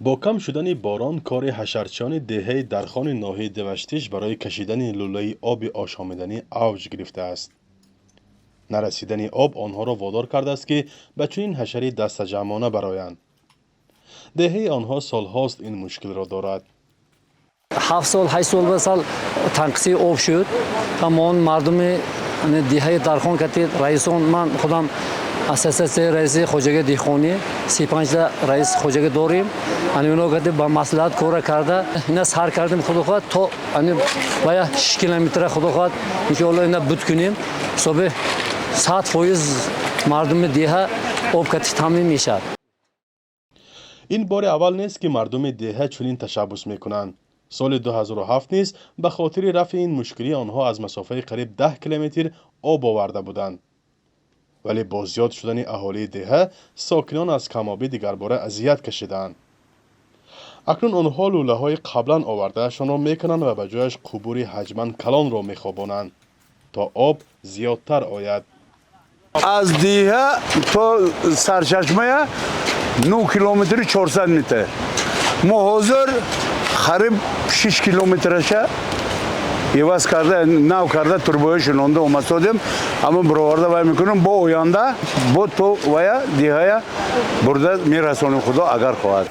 با کم شدن باران کار حشرچیان دهه درخان ناحیه دوشتیش برای کشیدن لوله آب آشامیدنی اوج گرفته است. نرسیدن آب آنها را وادار کرده است که به چنین حشره دستجمعانه برآیند. دهه آنها سالهاست این مشکل را دارد. 7 سال 8 سال سال تنقیصی آب شد. تمام مردم دهه درخان کردید. رئیسان من خودم اساساً رئیس خوجگی دیخونی 35 رئیس خوجگی داریم. اونا کردید با مصلحت کار کرده. اینا سر کردیم خود خود تا باید 6 کیلومتر خود خود ان شاء الله اینا بود کنیم. صبح 100% مردم دهه آب کتی تامین میشه. این بار اول نیست که مردم دهه چنین تشبث میکنند. سال 2007 نیز به خاطر رفع این مشکلی آنها از مسافه قریب 10 کیلومتر آب آورده بودند. ولی با زیاد شدن اهالی دهه ساکنان از کمابی دیگر باره اذیت کشیدند. اکنون آنها لوله های قبلا آورده شان را میکنند و به جایش قبور حجما کلان را میخوابانند تا آب زیادتر آید. از دیه تا سرچشمه 9 کیلومتر 400 متر. ما حاضر قریب 6 کیلومترشه ایواز کرده نو کرده تربوی شنونده اومدیم اما برآورده وای میکنیم با آینده با تو ویا دیه برده میرسونیم خدا اگر خواهد.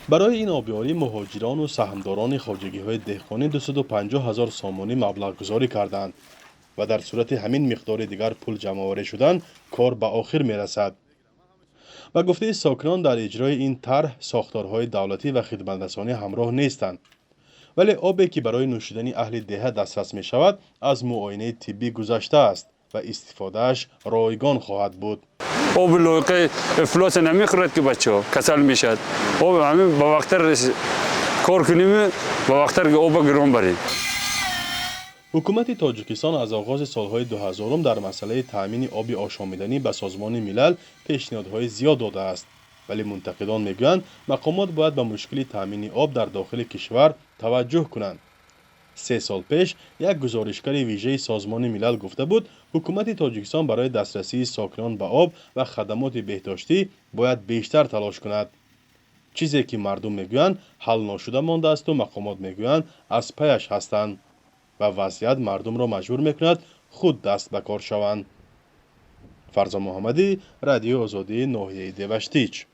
برای این آبیاری مهاجران و سهمداران خواجگی های دهقانی 250,000 سامانی مبلغ گذاری کردند و در صورت همین مقدار دیگر پول جمع آوری شدن کار به آخر میرسد. و گفته ساکنان در اجرای این طرح ساختارهای دولتی و خدمترسانی همراه نیستند. ولی آبی که برای نوشیدن اهل دهه دسترس می شود از معاینه طبی گذشته است و استفادهش رایگان خواهد بود. آب لوقه افلاس نمیخورد که بچه ها کسل میشد. آب همین با وقتر کار کنیم با وقتر که آب گران بریم. حکومت تاجیکستان از آغاز سالهای 2000 در مسئله تامین آب آشامیدنی به سازمان ملل پیشنهادهای زیاد داده است. ولی منتقدان میگویند مقامات باید به مشکل تامین آب در داخل کشور توجه کنند. 3 سال پیش یک گزارشگر ویژه سازمان ملل گفته بود حکومت تاجیکستان برای دسترسی ساکنان به آب و خدمات بهداشتی باید بیشتر تلاش کند. چیزی که مردم میگویند حل نشده مانده است و مقامات میگویند از پیش هستند و وضعیت مردم را مجبور میکند خود دست به کار شوند. فرزان محمدی، رادیو آزادی ناحیه دوشتیچ.